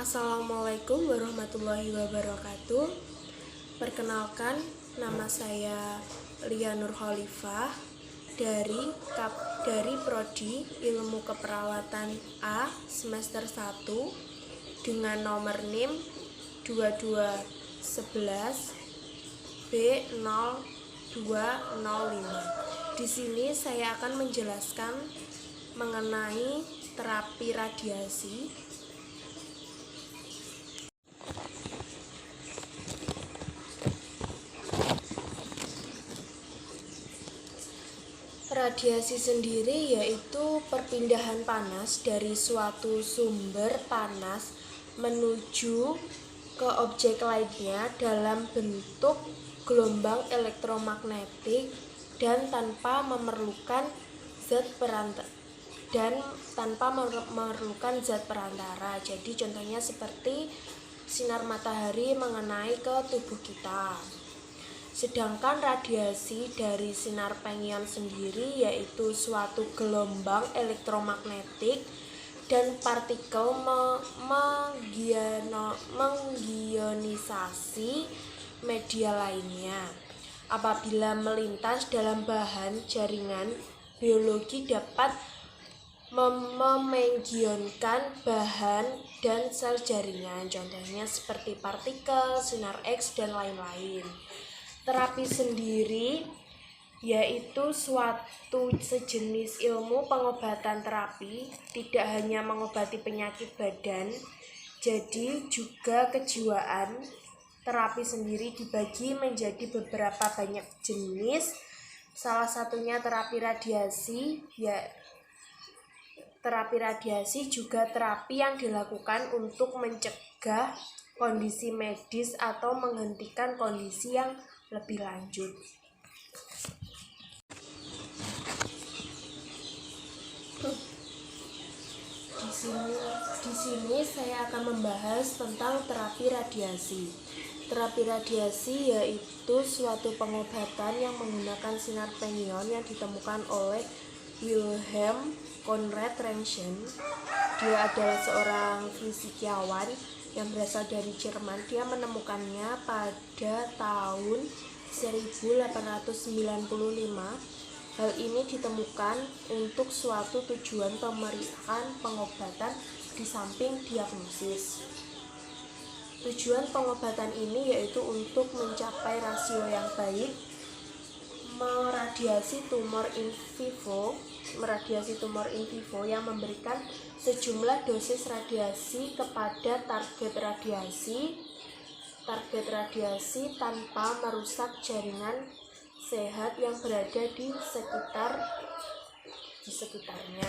Assalamualaikum warahmatullahi wabarakatuh. Perkenalkan, nama saya Lia Nur Khalifah dari Prodi Ilmu Keperawatan A semester 1 dengan nomor NIM 2211 B0205. Di sini saya akan menjelaskan mengenai terapi radiasi. Radiasi sendiri yaitu perpindahan panas dari suatu sumber panas menuju ke objek lainnya dalam bentuk gelombang elektromagnetik dan tanpa memerlukan zat perantara. Jadi contohnya seperti sinar matahari mengenai ke tubuh kita. Sedangkan radiasi dari sinar pengion sendiri yaitu suatu gelombang elektromagnetik dan partikel mengionisasi media lainnya. Apabila melintas dalam bahan jaringan biologi dapat memengionkan bahan dan sel jaringan. Contohnya seperti partikel, sinar X, dan lain-lain. Terapi sendiri yaitu suatu sejenis ilmu pengobatan terapi, tidak hanya mengobati penyakit badan, jadi juga kejiwaan. Terapi sendiri dibagi menjadi beberapa banyak jenis, salah satunya terapi radiasi. Terapi radiasi juga terapi yang dilakukan untuk mencegah kondisi medis atau menghentikan kondisi yang lebih lanjut. Di sini saya akan membahas tentang terapi radiasi. Terapi radiasi yaitu suatu pengobatan yang menggunakan sinar pengion yang ditemukan oleh Wilhelm Conrad Röntgen. Dia adalah seorang fisikawan yang berasal dari Jerman. Dia menemukannya pada tahun 1895. Hal ini ditemukan untuk suatu tujuan pemeriksaan pengobatan di samping diagnosis. Tujuan pengobatan ini yaitu untuk mencapai rasio yang baik, meradiasi tumor in vivo yang memberikan sejumlah dosis radiasi kepada target radiasi tanpa merusak jaringan sehat yang berada di sekitarnya.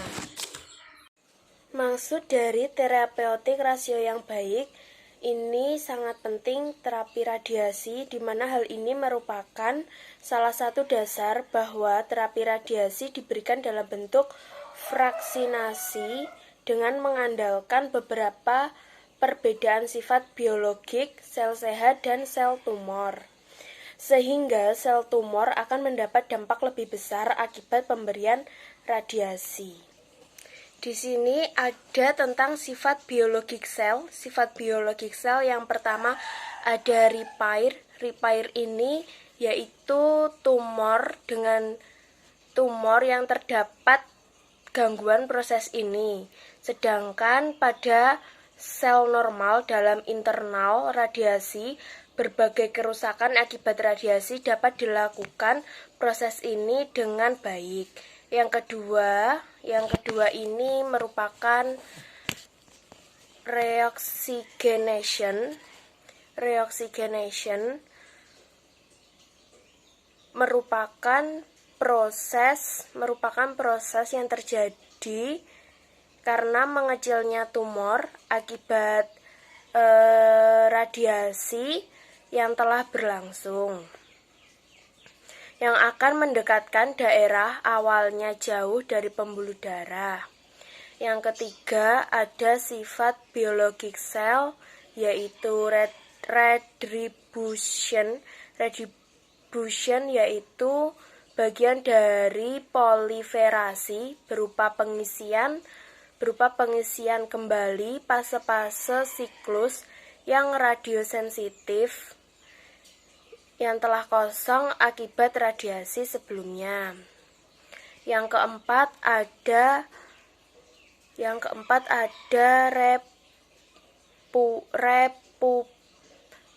Maksud dari terapeutik rasio yang baik ini sangat penting terapi radiasi, di mana hal ini merupakan salah satu dasar bahwa terapi radiasi diberikan dalam bentuk vaksinasi dengan mengandalkan beberapa perbedaan sifat biologik sel sehat dan sel tumor, sehingga sel tumor akan mendapat dampak lebih besar akibat pemberian radiasi. Di sini ada tentang sifat biologik sel. Sifat biologik sel yang pertama ada repair. Repair ini yaitu tumor yang terdapat gangguan proses ini. Sedangkan pada sel normal dalam internal radiasi, berbagai kerusakan akibat radiasi dapat dilakukan proses ini dengan baik. Yang kedua ini merupakan reoxygenation. Reoxygenation merupakan proses yang terjadi karena mengecilnya tumor akibat radiasi yang telah berlangsung, yang akan mendekatkan daerah awalnya jauh dari pembuluh darah. Yang ketiga ada sifat biologik sel yaitu retribution. Retribution yaitu bagian dari proliferasi berupa pengisian berupa pengisian kembali fase-fase siklus yang radiosensitif yang telah kosong akibat radiasi sebelumnya. Yang keempat ada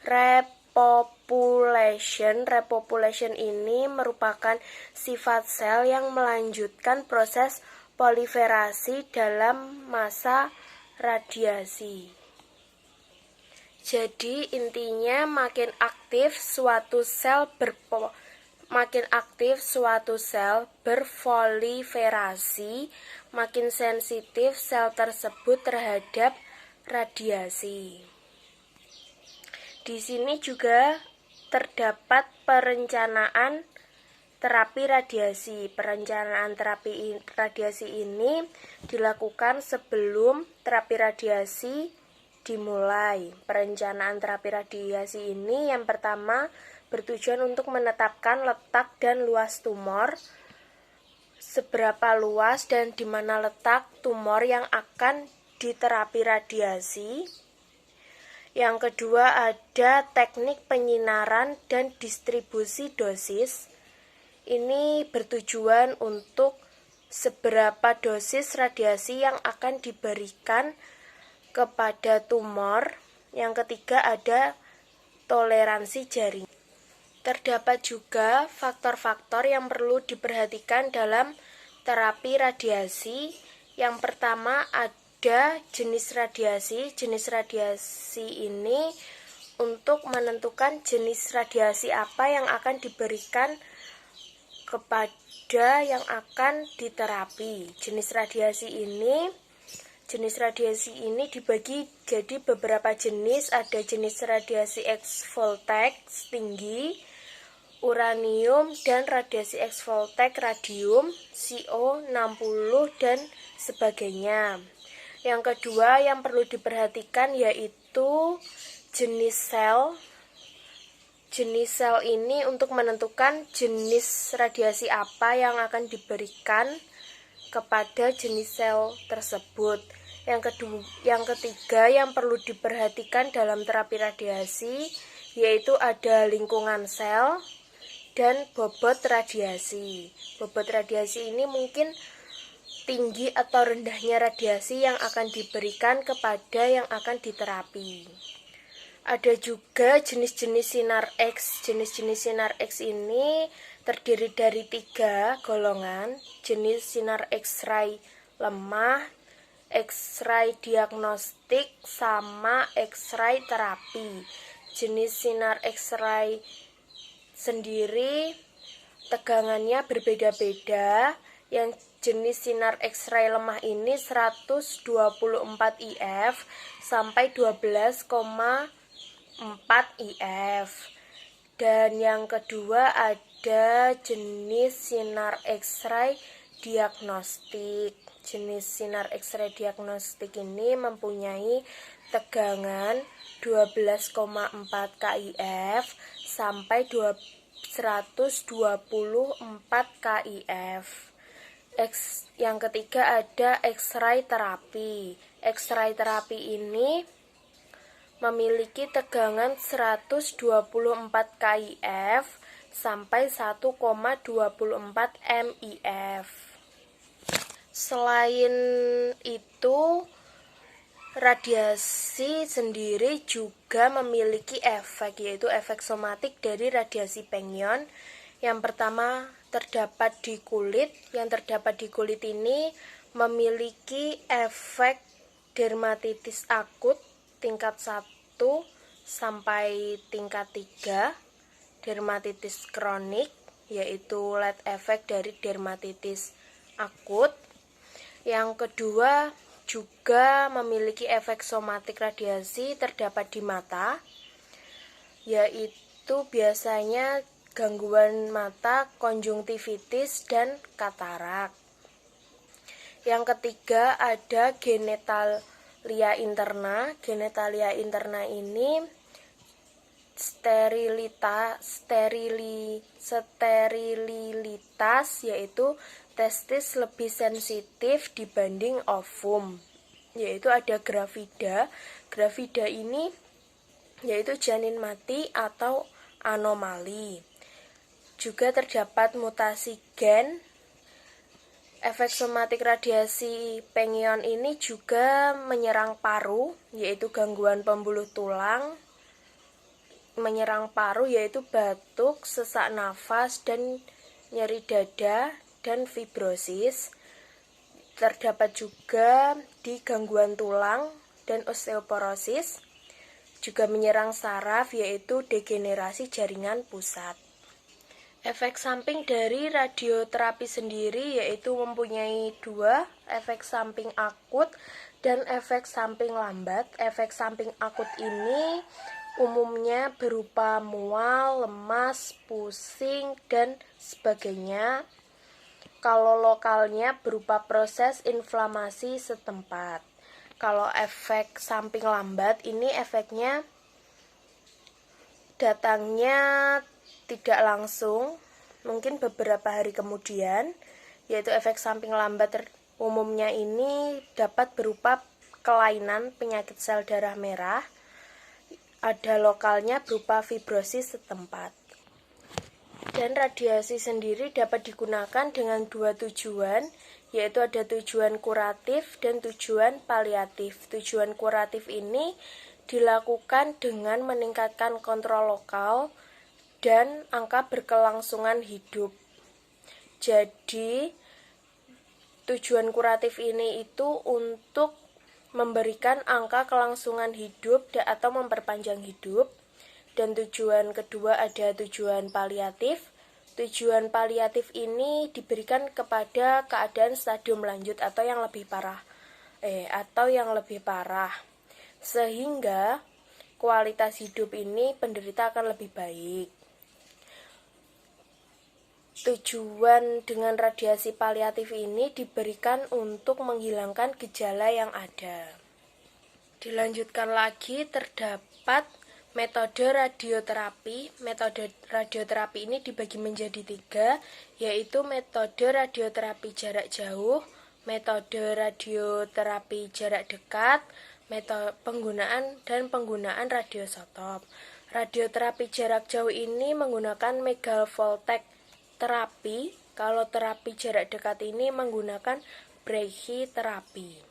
repopulation. Repopulation ini merupakan sifat sel yang melanjutkan proses proliferasi dalam masa radiasi. Jadi intinya makin aktif suatu sel berproliferasi, makin sensitif sel tersebut terhadap radiasi. Di sini juga terdapat perencanaan terapi radiasi. Perencanaan terapi radiasi ini dilakukan sebelum terapi radiasi dimulai. Perencanaan terapi radiasi ini yang pertama bertujuan untuk menetapkan letak dan luas tumor, seberapa luas dan di mana letak tumor yang akan diterapi radiasi. Yang kedua ada teknik penyinaran dan distribusi dosis. Ini bertujuan untuk seberapa dosis radiasi yang akan diberikan kepada tumor. Yang ketiga ada toleransi jaringan. Terdapat juga faktor-faktor yang perlu diperhatikan dalam terapi radiasi. Yang pertama ada jenis radiasi. Jenis radiasi ini untuk menentukan jenis radiasi apa yang akan diberikan kepada yang akan diterapi. Jenis radiasi ini dibagi jadi beberapa jenis. Ada jenis radiasi X voltage tinggi, uranium, dan radiasi X voltage radium, CO60, dan sebagainya. Yang kedua yang perlu diperhatikan yaitu jenis sel. Jenis sel ini untuk menentukan jenis radiasi apa yang akan diberikan kepada jenis sel tersebut. Yang ketiga yang perlu diperhatikan dalam terapi radiasi yaitu ada lingkungan sel dan bobot radiasi. Bobot radiasi ini mungkin tinggi atau rendahnya radiasi yang akan diberikan kepada yang akan diterapi. Ada juga jenis-jenis sinar X. Jenis-jenis sinar X ini terdiri dari 3 golongan. Jenis sinar X-ray lemah, X-ray diagnostik, sama X-ray terapi. Jenis sinar X-ray sendiri tegangannya berbeda-beda. Yang jenis sinar X-ray lemah ini 124 IF sampai 12,4 IF. Dan yang kedua ada jenis sinar X-ray diagnostik. Jenis sinar X-ray diagnostik ini mempunyai tegangan 12,4 KIF sampai 124 KIF. Yang ketiga ada X-ray terapi. X-ray terapi ini memiliki tegangan 124 KIF sampai 1,24 MIF. Selain itu, radiasi sendiri juga memiliki efek, yaitu efek somatik dari radiasi pengyon. Yang pertama terdapat di kulit. Yang terdapat di kulit ini memiliki efek dermatitis akut tingkat 1 sampai tingkat 3, dermatitis kronik, yaitu led efek dari dermatitis akut. Yang kedua juga memiliki efek somatik radiasi terdapat di mata, yaitu biasanya gangguan mata, konjungtivitis, dan katarak. Yang ketiga ada genitalia interna. Genitalia interna ini sterilitas, yaitu testis lebih sensitif dibanding ovum, yaitu ada gravida. Gravida ini yaitu janin mati atau anomali. Juga terdapat mutasi gen. Efek somatik radiasi pengion ini juga menyerang paru, yaitu gangguan pembuluh tulang, menyerang paru yaitu batuk, sesak nafas, dan nyeri dada, dan fibrosis. Terdapat juga di gangguan tulang dan osteoporosis. Juga menyerang saraf yaitu degenerasi jaringan pusat. Efek samping dari radioterapi sendiri yaitu mempunyai dua, efek samping akut dan efek samping lambat. Efek samping akut ini umumnya berupa mual, lemas, pusing, dan sebagainya. Kalau lokalnya berupa proses inflamasi setempat. Kalau efek samping lambat ini efeknya datangnya tidak langsung, mungkin beberapa hari kemudian, yaitu efek samping lambat umumnya ini dapat berupa kelainan penyakit sel darah merah, ada lokalnya berupa fibrosis setempat. Dan radiasi sendiri dapat digunakan dengan dua tujuan, yaitu ada tujuan kuratif dan tujuan paliatif. Tujuan kuratif ini dilakukan dengan meningkatkan kontrol lokal dan angka berkelangsungan hidup. Jadi, tujuan kuratif ini itu untuk memberikan angka kelangsungan hidup atau memperpanjang hidup. Dan tujuan kedua ada tujuan paliatif. Tujuan paliatif ini diberikan kepada keadaan stadium lanjut atau yang lebih parah. Sehingga kualitas hidup ini penderita akan lebih baik. Tujuan dengan radiasi paliatif ini diberikan untuk menghilangkan gejala yang ada. Dilanjutkan lagi, terdapat metode radioterapi. Metode radioterapi ini dibagi menjadi 3, yaitu metode radioterapi jarak jauh, metode radioterapi jarak dekat, metode penggunaan radiosotop. Radioterapi jarak jauh ini menggunakan megavoltaic terapi. Kalau terapi jarak dekat ini menggunakan brachyterapi.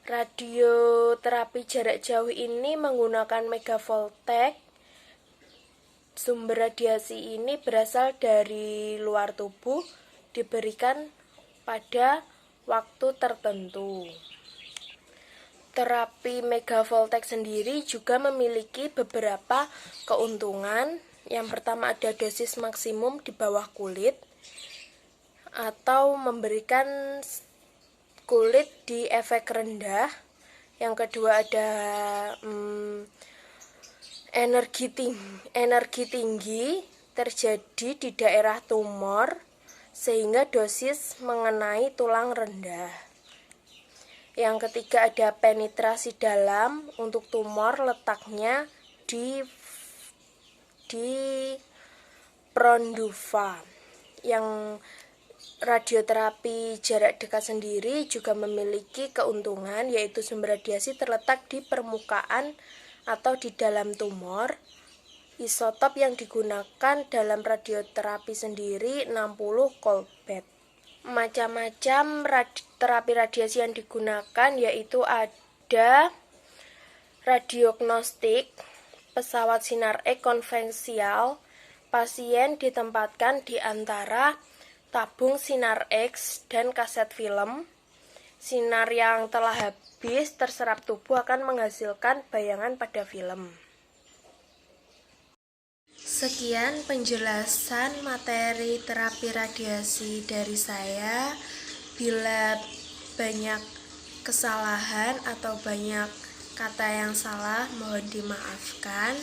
Radioterapi jarak jauh ini menggunakan megavoltaic. Sumber radiasi ini berasal dari luar tubuh, diberikan pada waktu tertentu. Terapi megavoltaic sendiri juga memiliki beberapa keuntungan. Yang pertama ada dosis maksimum di bawah kulit atau memberikan kulit di efek rendah. Yang kedua ada energi tinggi terjadi di daerah tumor sehingga dosis mengenai tulang rendah. Yang ketiga ada penetrasi dalam untuk tumor, letaknya di pronduva. Yang radioterapi jarak dekat sendiri juga memiliki keuntungan, yaitu sumber radiasi terletak di permukaan atau di dalam tumor. Isotop yang digunakan dalam radioterapi sendiri 60 Colbert. Macam-macam terapi radiasi yang digunakan yaitu ada radiognostik, pesawat sinar X konvensional. Pasien ditempatkan di antara tabung sinar X dan kaset film. Sinar yang telah habis terserap tubuh akan menghasilkan bayangan pada film. Sekian penjelasan materi terapi radiasi dari saya. Bila banyak kesalahan atau banyak kata yang salah, mohon dimaafkan.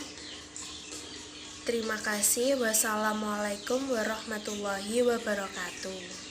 Terima kasih. Wassalamualaikum warahmatullahi wabarakatuh.